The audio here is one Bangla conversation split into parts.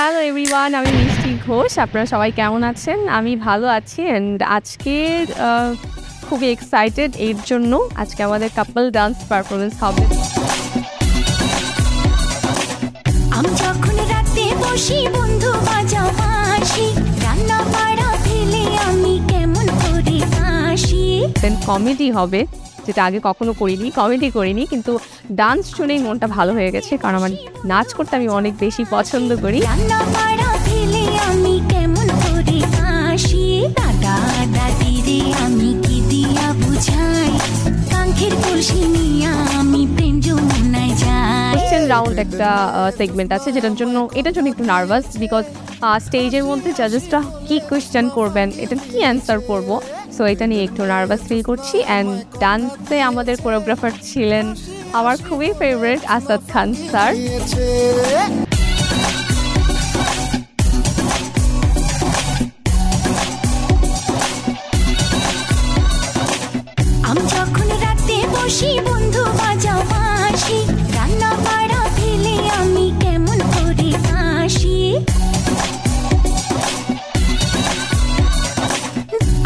হ্যালো এভরিওয়ান, আমি মিষ্টি ঘোষ। আপনারা সবাই কেমন আছেন? আমি ভালো আছি অ্যান্ড আজকে খুবই এক্সাইটেড এর জন্য। আজকে আমাদের কাপল ডান্স পারফরমেন্স হবে। আমি যখন রাতে বসি বন্ধু বাজাও বাঁশি, রান্না বাড়া ফেলে আমি কেমন করে আসি। দেন কমেডি হবে, যেটা আগে কখনো করিনি, কমেডি করিনি, কিন্তু ডান্স শুনেই মনটা ভালো হয়ে গেছে, কারণ আমার নাচ করতে আমি অনেক বেশি পছন্দ করি। রান্না বাড়া ফেলে আমি কেমন করে আসি, দাদা দাদিরে আমি কি দিয়া বুঝাই, কাঙ্ক্ষের কলসি নিয়া আমি প্রেম যমুনায় যাই। কোশ্চেন রাউন্ড একটা সেগমেন্ট আছে, এটার জন্য একটু নার্ভাস, বিকজ স্টেজের মধ্যে জাজেসটা কি কোয়েশ্চেন করবেন, এটা কি অ্যান্সার করবো, সো এটা নিয়ে একটু নার্ভাস ফিল করছি। অ্যান্ড ডান্সে আমাদের কোরিওগ্রাফার ছিলেন আমার খুবই ফেভারিট আসাদ খান স্যার। আমি যখন রাতে বসি বন্ধু বাজাও বাঁশি, রান্না বাড়া ফেলে আমি কেমন করে আসি।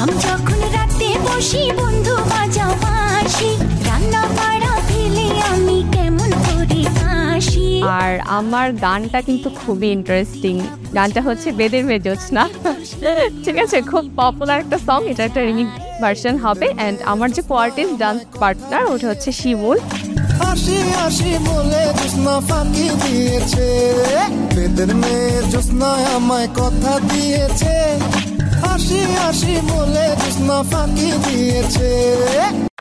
আমি যখন রাতে বসি বন্ধু বাজাও বাঁশি, রান্না বাড়া ফেলে আমি কেমন করে আসি। আর আমার গানটা কিন্তু খুবই ইন্টারেস্টিং। গানটা হচ্ছে বেদের মেয়ে জোছনা, ঠিক আছে, খুব পপুলার একটা সং। এটা একটা রিমিক্স ভার্সন হবে। অ্যান্ড আমার যে কোয়ার্টিস্ট ডান্স পার্টনার ওটা হচ্ছে শিমুল। হাসি হাসি বলে জোছনা ফাঁকি দিয়েছে, বেদের মেয়ে জোছনা আমায় কথা দিয়েছে, হাসি হাসি বলে জোছনা ফাঁকি দিয়েছে।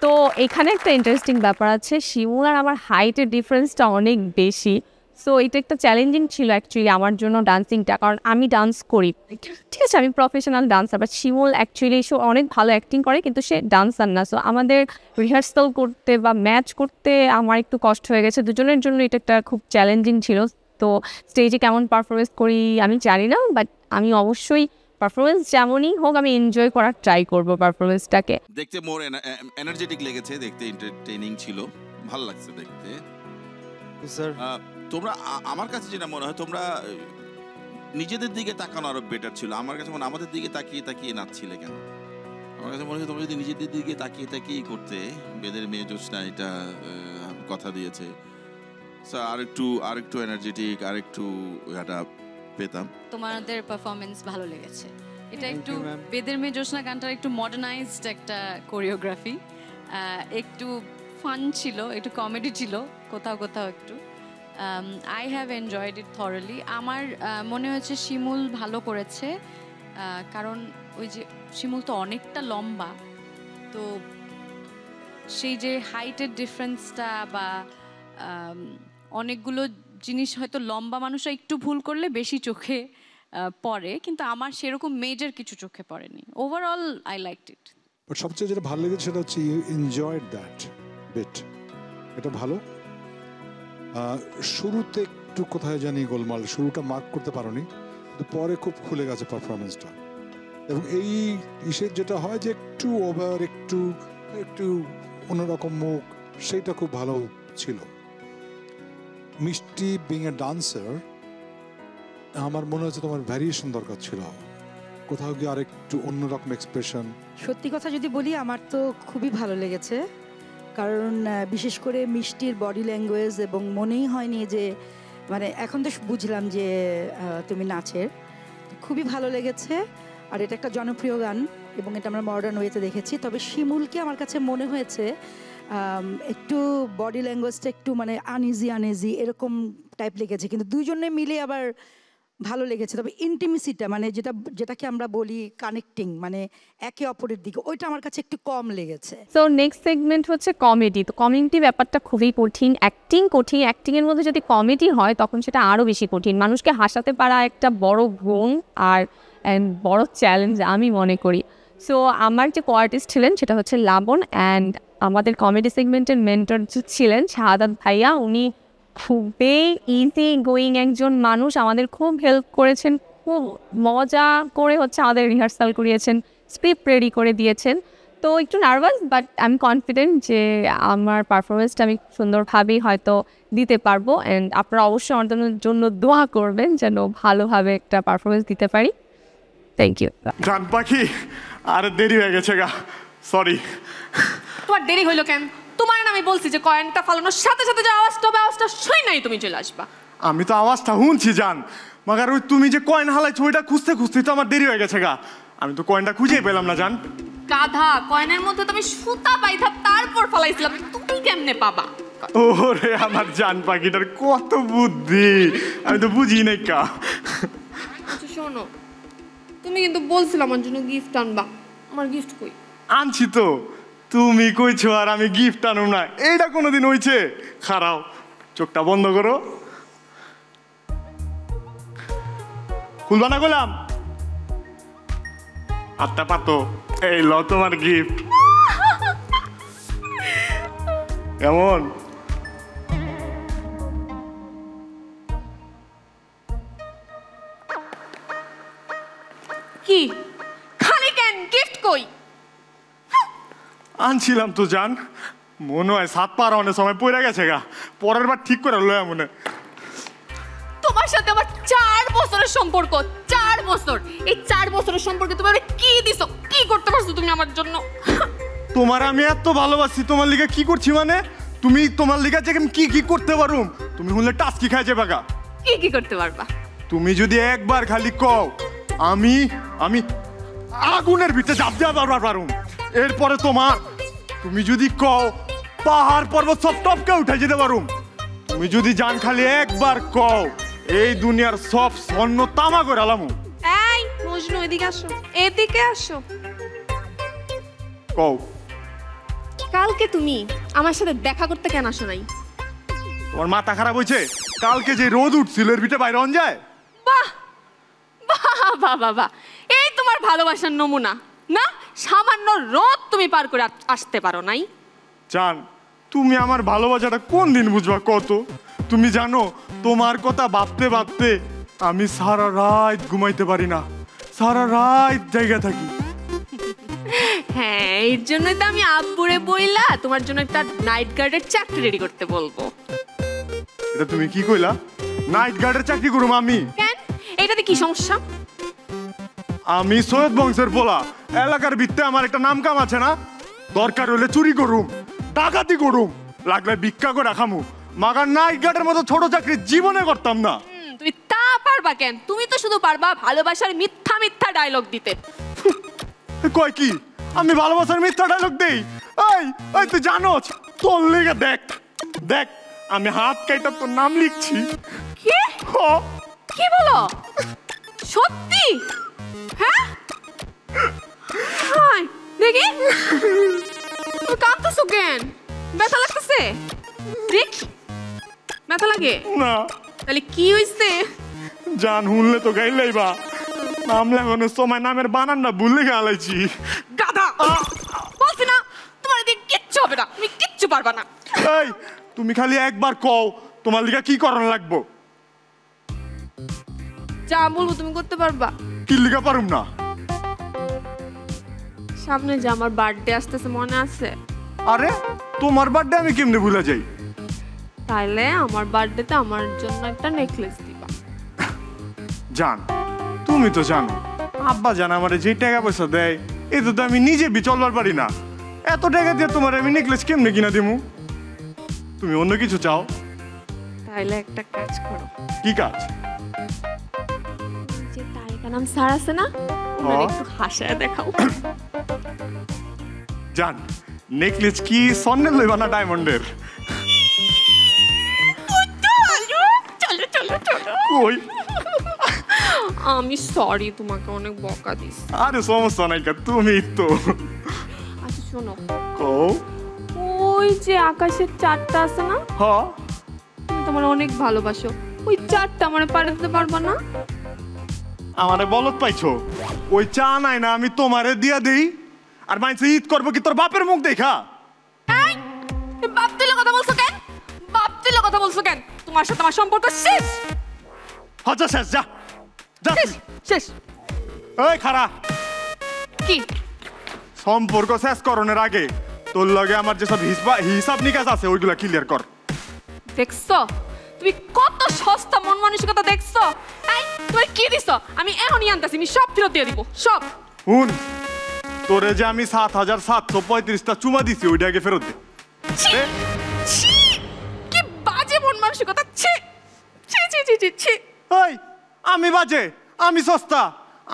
তো এখানে একটা ইন্টারেস্টিং ব্যাপার আছে, শিমুল আর আমার হাইটের ডিফারেন্সটা অনেক বেশি। সো এটা একটা চ্যালেঞ্জিং ছিল অ্যাকচুয়ালি আমার জন্য ডান্সিংটা, কারণ আমি ডান্স করি, ঠিক আছে, আমি professional dancer, but Shimul actually সে অনেক ভালো অ্যাক্টিং করে, কিন্তু সে ডান্সার না। সো আমাদের রিহার্সাল করতে বা ম্যাচ করতে আমার একটু কষ্ট হয়ে গেছে, দুজনের জন্য এটা একটা খুব চ্যালেঞ্জিং ছিল। তো স্টেজে কেমন পারফরমেন্স করি আমি জানি না, বাট আমি অবশ্যই পারফরমেন্স যেমনই হোক আমি এনজয় করার ট্রাই করবো পারফরমেন্সটাকে। দেখতে মোর এনার্জেটিক লেগেছে, দেখতে এন্টারটেইনিং ছিল, ভালো লাগছে দেখতে। স্যার তোমরা আমার কাছে যেটা মনে হয় তোমরা নিজেদের দিকে তাকানো আরো বেটার ছিল। আমার কাছে মনে আমাদের দিকে তাকিয়ে তাকিয়ে নাচছিলে কেন? আমার কাছে মনে হয় তোমরা যদি নিজেদের দিকে তাকিয়ে তাকিয়ে করতে, বেদের মেয়ে জোছনা এটা কথা দিয়েছে, আরেকটু এনার্জেটিক, আরেকটু এটা পেতাম। তোমাদের পারফরমেন্স ভালো লেগেছে। এটা একটু বেদের মেয়ে জোছনা গানটার একটু মডার্নাইজড একটা কোরিওগ্রাফি, একটু ফান ছিল, একটু কমেডি ছিল কোথাও কোথাও একটু। I have enjoyed it thoroughly. আমার মনে হয়েছে শিমুল ভালো করেছে, কারণ ওই যে শিমুল তো অনেকটা লম্বা, তো সেই যে হাইটের ডিফারেন্সটা বা অনেকগুলো জিনিস হয়তো লম্বা মানুষরা একটু ভুল করলে বেশি চোখে পড়ে, কিন্তু আমার সেরকম মেজর কিছু চোখে পড়েনি। Overall I liked it. But সবচেয়ে যেটা ভালো লেগেছে সেটা হচ্ছে ইউ এনজয়েড দ্যাট বিট, এটা ভালো। শুরুতে একটু কোথায় জানি গোলমাল, শুরুটা মার্ক করতে পারোনি, কিন্তু পরে খুব খুলে গেছে পারফরমেন্সটা। এবং এই ইসের যেটা হয় যে একটু ওভার, একটু একটু অন্যরকম মুখ, সেইটা খুব ভালো ছিল। মিষ্টি বিং এ ডান্সার, আমার মনে হচ্ছে তোমার ভ্যারিয়েশন দরকার ছিল, কোথাও গিয়ে আরেকটু অন্যরকম এক্সপ্রেশন। সত্যি কথা যদি বলি, আমার তো খুবই ভালো লেগেছে, কারণ বিশেষ করে মিষ্টির বডি ল্যাঙ্গুয়েজ, এবং মনেই হয়নি যে মানে এখন তো বুঝলাম যে তুমি নাচের, খুবই ভালো লেগেছে। আর এটা একটা জনপ্রিয় গান এবং এটা আমরা মডার্ন ওয়েতে দেখেছি। তবে শিমুলকে আমার কাছে মনে হয়েছে একটু বডি ল্যাঙ্গুয়েজটা একটু মানে আনইজি এরকম টাইপ লেগেছে, কিন্তু দুইজনে মিলে আবার ভালো লেগেছে। তবে ইন্টিমেসিটা মানে যেটাকে আমরা বলি কানেক্টিং, মানে একে অপরের দিকে, ওইটা আমার কাছে একটু কম লেগেছে। সো নেক্সট সেগমেন্ট হচ্ছে কমেডি। তো কমেডি ব্যাপারটা খুবই কঠিন, অ্যাক্টিংয়ের মধ্যে যদি কমেডি হয় তখন সেটা আরও বেশি কঠিন। মানুষকে হাসাতে পারা একটা বড় গুণ আর বড় চ্যালেঞ্জ আমি মনে করি। সো আমার যে কোয়ার্টিস্ট ছিলেন সেটা হচ্ছে লাবণ, অ্যান্ড আমাদের কমেডি সেগমেন্টের মেন্টর ছিলেন শাহাদাত ভাইয়া। উনি খুবই ইজি গোয়িং একজন মানুষ, আমাদের খুব হেল্প করেছেন, খুব মজা করে হচ্ছে আমাদের রিহার্সাল করিয়েছেন, স্ক্রিপ্ট রেডি করে দিয়েছেন। তো একটু nervous, but I am confident যে আমার পারফরমেন্সটা আমি সুন্দরভাবেই হয়তো দিতে পারবো। অ্যান্ড আপনারা অবশ্যই আমাদের জন্য দোয়া করবেন যেন ভালোভাবে একটা পারফরমেন্স দিতে পারি। Thank you. জান পাখি আর দেরি হয়ে গেছে গা, সরি। তোমার দেরি হইলো কেন? তোমার আমি বলছি যে কয়েনটা ফালানোর সাথে সাথে যে আওয়াজটা হবে, আওয়াজটা শুই নাই তুমি চলে আসবা। আমি তো আওয়াজটা শুনছি জান, মাগার ওই তুমি যে কয়েন হালাইছো ওইটা খুঁজতে খুঁজতে তো আমার দেরি হয়ে গেছে গা। আমি তো কয়েনটা খুঁজেই পেলাম না জান। গাধা, কয়েনের মধ্যে তুমি সুতা পাইথা তারপর ফালাইছিলাম, তুমি কেমনে পাবা? ওরে আমার জান পাখিটার কত বুদ্ধি, আমি তো বুঝি নাই কা। আচ্ছা শোনো, তুমি কিন্তু বলছিলে আমার জন্য গিফট আনবা, আমার গিফট কই? আনছি তো, তুমি কইছো আর আমি গিফট আনুম না, এইটা কোনোদিন হইছে? খারাও, চোখটা বন্ধ করো। খুলবা না গোলাম? আত্মা পাতো, এই ল তোমার গিফট। কেমন? কি খালি কেন? গিফট কই? আনছিলাম তো জান, মনে হয় 7 পার অনেক সময় পড়ে গেছে গা, পরের বার ঠিক করে লয়া মনে। তোমার সাথে আমার 4 বছরের সম্পর্ক, 4 বছর। এই 4 বছরের সম্পর্কে তুমি আমাকে কি দিছো, কি করতে পারছো তুমি আমার জন্য? তোমার আমি এত ভালোবাসি, তোমার লিগে কি করছি মানে? তুমি তোমার লিগে যে আমি কি কি করতে পারুম, তুমি হলে টাস্কি খাই যাবে গা। কি কি করতে পারবা? তুমি যদি একবার খালি কও, আমি আমি আগুনের ভিতরে ঝাঁপ দিয়ে বারবার পারুম। এরপরে তোমার, তুমি যদি কও, পাহাড় পর্বত সব টপকে উঠে যেতে পারুম। তুমি যদি জান খালি একবার কও, এই দুনিয়ার সব স্বর্ণ তামা করে আলামু। এই মজনু, এদিকে আসো, এদিকে আসো। কও, কালকে তুমি আমার সাথে দেখা করতে কেন আসো নাই? তোমার মাথা খারাপ হয়েছে? কালকে যে রোদ উঠছিল এর ভিতরে বাইরে অন যায়? বাহ বাহ বাহ বাহ বাহ, এই তোমার ভালোবাসার নমুনা না? সামান্য রোদ তুমি পার করে আসতে পারো নাই? জান, তুমি আমার ভালোবাসাটা কোন দিন বুঝবা কত? তুমি জানো, তোমার কথা ভাবতে ভাবতে আমি সারা রাত ঘুমাইতে পারি না, সারা রাত জায়গা থাকি। হ্যাঁ, এর জন্যই তো আমি আব্বুরে বইলা তোমার জন্য একটা নাইট গার্ডের চাকরি রেডি করতে বলবো। এটা তুমি কি কইলা? নাইট গার্ডের চাকরি করুম আমি? কেন, এটাতে কি সমস্যা? আমি সৈয়দ বংশের পোলা, এলাকার ভিত্তে আমার একটা নাম কাম আছে না? দরকার হলে চুরি করুম, ডাকাতি করুম, লাগলে ভিক্ষা করে খামু, মাগার নাইট গার্ডের মতো ছোট চাকরি জীবনে করতাম না। তুমি তা পারবা কেন? তুমি তো শুধু পারবা ভালোবাসার মিথ্যা মিথ্যা ডায়লগ দিতে। কয় কি আমি ভালোবাসার মিথ্যা ডায়লগ দেই? এই এই তুই জানোস, তোর লেগে দেখ দেখ, আমি হাত কাইটা তোর নাম লিখছি। কি কি বলো? সত্যি? হ্যাঁ হাই দেখি, তুমি কাঁদতেছো কেন? ব্যথা লাগতেছে? দেখ, ব্যথা লাগে না। তাহলে কি হইছে? জান হুনলে তো গাইলাইবা, নাম লেখানোর সময় নামের বানানটা ভুলে গেলাইছি। গাধা, বলছি না তোমার এদিকে কিচ্ছু হবে না, তুমি কিচ্ছু পারবা না। এই তুমি খালি একবার কও, তোমার লিগা কি করানো লাগবো? যা বলবো তুমি করতে পারবা? কি লিগা পারুম না? সামনে যে আমার বার্থডে আসতেছে, মনে আছে? আরে তোমার বার্থডে আমি কেমনে ভুলে যাই? তাইলে আমার বার্থডেতে আমার জন্য একটা নেকলেস দিবা। জান, তুমি তো জানো আব্বা জান আমারে যে টাকা পয়সা দেয় এতে তো আমি নিজে চলবার পারি না। এত টাকা দিয়ে তোমার আমি নেকলেস কেমনে কিনা দিমু? তুমি অন্য কিছু চাও? তাইলে একটা কাজ করো। কি কাজ? যে তারিকা নাম স্যার আছে না, ওনার একটু হাসায় দেখাও। জান, নেকলেস কি স্বর্ণের লইবা না ডায়মন্ডের? চলো চলো চলো। কই, আমি সরি, তোমাকে অনেক বকা দিস। আরে সমস্যা নাই, তুমি তো। আচ্ছা শোনো, কও। ওই যে আকাশের চাঁদটা আছে না, হ্যাঁ তুমি তো আমার অনেক ভালোবাসো, ওই চাঁদটা আমার পাড়ে দিতে পারবা না? আমারে বলত পাইছো? ওই চা নাই না আমি তোমারে দিয়া দেই, আর মাইনছে ঈদ করবো কি তোর বাপের মুখ দেখা? এই, তুমি বাপ তুলে কথা বলছো কেন? বাপ তুলে কথা বলছো কেন? তোমার সাথে আমার সম্পর্ক শেষ। আচ্ছা শেষ, যা যা। শেষ শেষ। এই খারা, কি সম্পর্ক শেষ করণের আগে তোর লগে আমার যেসব হিসাব নিকাশ আছে ওইগুলা ক্লিয়ার কর। দেখছো তুমি কত সস্তা মন মানসিকতা দেখছো? এই তুমি কি দিছো? আমি এখনই আনতাছি, আমি সব ফেরত দিয়ে দিব সব। হুন, তোরে যে আমি ৭,৭৩৫টা চুমা দিছি ওইটা আগে ফেরত দে। ছি, ছি, কি বাজে মন মানসিকতা! ছি ছি ছি ছি ছি ছি। ওই আমি বাজে, আমি সস্তা?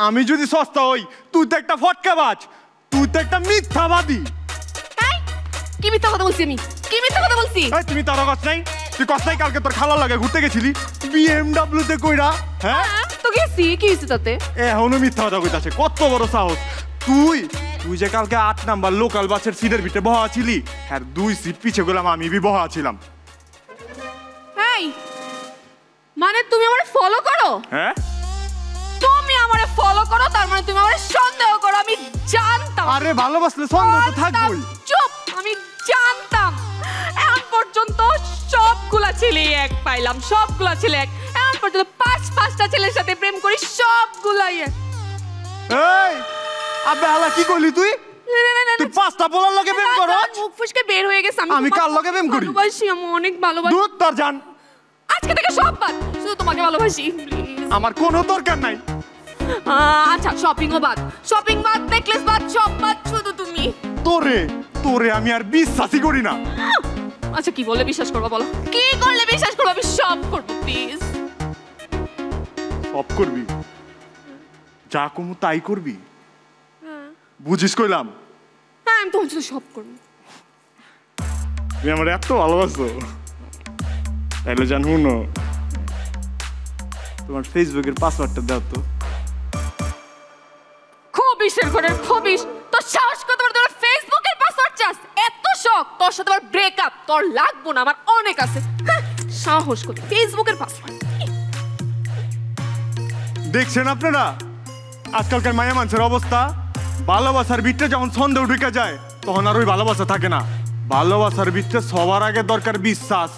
আমি যদি সস্তা হই তুই তো একটা ফটকাবাজ, তুই তো একটা মিথ্যাবাদী। এই কি মিথ্যা কথা বলছি আমি? কি মিথ্যা কথা বলছি? এই তুমি তার কষ্ট নাই? তুই কষ্ট নাই কালকে তোর খালা লাগে ঘুরতে গেছিলি BMW তে কইরা? হ্যাঁ তো গেছি, কি হইছে তাতে? এখনো মিথ্যা কথা কইতাছে, কত বড় সাহস! তুই যে কালকে 8 নাম্বার লোকাল বাসের সিটের ভিতরে বহা ছিলি, আর 2 সিট পিছে গেলাম আমি বহা ছিলাম। এই মানে তুমি আমারে ফলো করো? হ্যাঁ তুমি আমারে ফলো করো, তার মানে তুমি আমারে সন্দেহ করো। আমি জানতাম। আরে ভালোবাসলে সন্দেহ তো থাকবেই। চুপ, আমি জানতাম। এখন পর্যন্ত সবগুলা ছেলে এক পাইলাম, সবগুলা ছেলে এক। এখন পর্যন্ত 5-5টা ছেলের সাথে প্রেম করি, সবগুলাই এক। এই আবে হালা কি কইলি তুই? তুই 5টা বলার লগে প্রেম করছ? মুখ ফসকে বের হয়ে গেছে। আমি কার লগে প্রেম করি? ভালোবাসি, আমি অনেক ভালোবাসি। দূর তোর জান, আজকে থেকে সব বাদ, শুধু তোমাকে ভালোবাসি। আমার কোনো দরকার নাই। আচ্ছা শপিংও বাদ, শপিং বাদ, নেকলেস বাদ, সব বাদ, শুধু তুমি। তোরে আমি আর বিশ্বাসই করি না। আচ্ছা কি বলে বিশ্বাস করবো বলো? কি করলে বিশ্বাস করবো? আমি সব করবো, প্লিজ। সব করবি? যা কমু তাই করবি? বুঝিস কইলাম? হ্যাঁ আমি তোমার সাথে সব করবো। তুমি আমার এত ভালোবাসো, তাইলে জানবো না তোমার ফেসবুকের পাসওয়ার্ডটা দাও তো। খবিশের ঘরের খবিশ, তোর সাহস কত বড়? তোর ফেসবুকের পাসওয়ার্ড চাস? এত শখ তোর সাথে আমার ব্রেকআপ? তোর লাগবো না, আমার অনেক আছে। সাহস কত? ফেসবুকের পাসওয়ার্ড দেখছেন আপনারা আজকালকার মায়া মানুষের অবস্থা? ভালোবাসার ভিতরে যখন সন্দেহ ঢুকে যায় তখন আর ওই ভালোবাসা থাকে না। ভালোবাসার ভিতরে সবার আগে দরকার বিশ্বাস।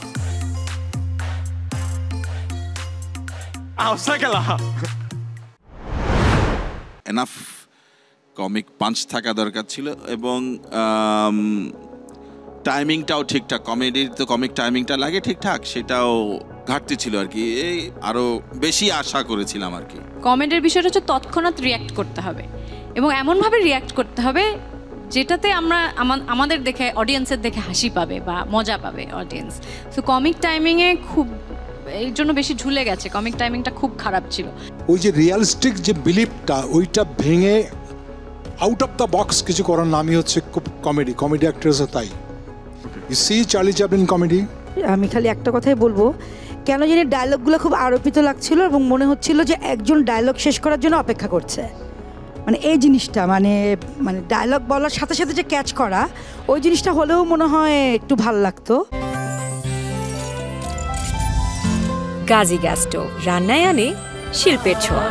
এনাফ কমিক পাঞ্চ থাকা দরকার ছিল এবং টাইমিংটাও ঠিকঠাক। কমেডির তো কমিক টাইমিংটা লাগে ঠিকঠাক, সেটাও ঘাটতি ছিল আর কি। এই আরো বেশি আশা করেছিলাম আর কি। কমেডির বিষয়টা হচ্ছে তৎক্ষণাৎ রিয়্যাক্ট করতে হবে এবং এমনভাবে রিয়্যাক্ট করতে হবে যেটাতে আমরা আমাদের দেখে অডিয়েন্সের দেখে হাসি পাবে বা মজা পাবে অডিয়েন্স। তো কমিক টাইমিংয়ে খুব এই জন্য বেশি ঝুলে গেছে, কমিক টাইমিংটা খুব খারাপ ছিল। ওই যে রিয়ালিস্টিক যে বিলিভটা ওইটা ভেঙে আউট অফ দ্য বক্স কিছু করার নামই হচ্ছে খুব কমেডি অ্যাক্টরসও তাই। You see Charlie Chaplin comedy. আমি খালি একটা কথাই বলবো, কেন জানি ডায়লগগুলো খুব আরোপিত লাগছিল এবং মনে হচ্ছিল যে একজন ডায়লগ শেষ করার জন্য অপেক্ষা করছে। মানে এই জিনিসটা মানে ডায়লগ বলার সাথে সাথে যে ক্যাচ করা, ওই জিনিসটা হলেও মনে হয় একটু ভালো লাগতো। গাজী গ্যাস স্টোভ, রান্নায় আনে শিল্পের ছোঁয়া।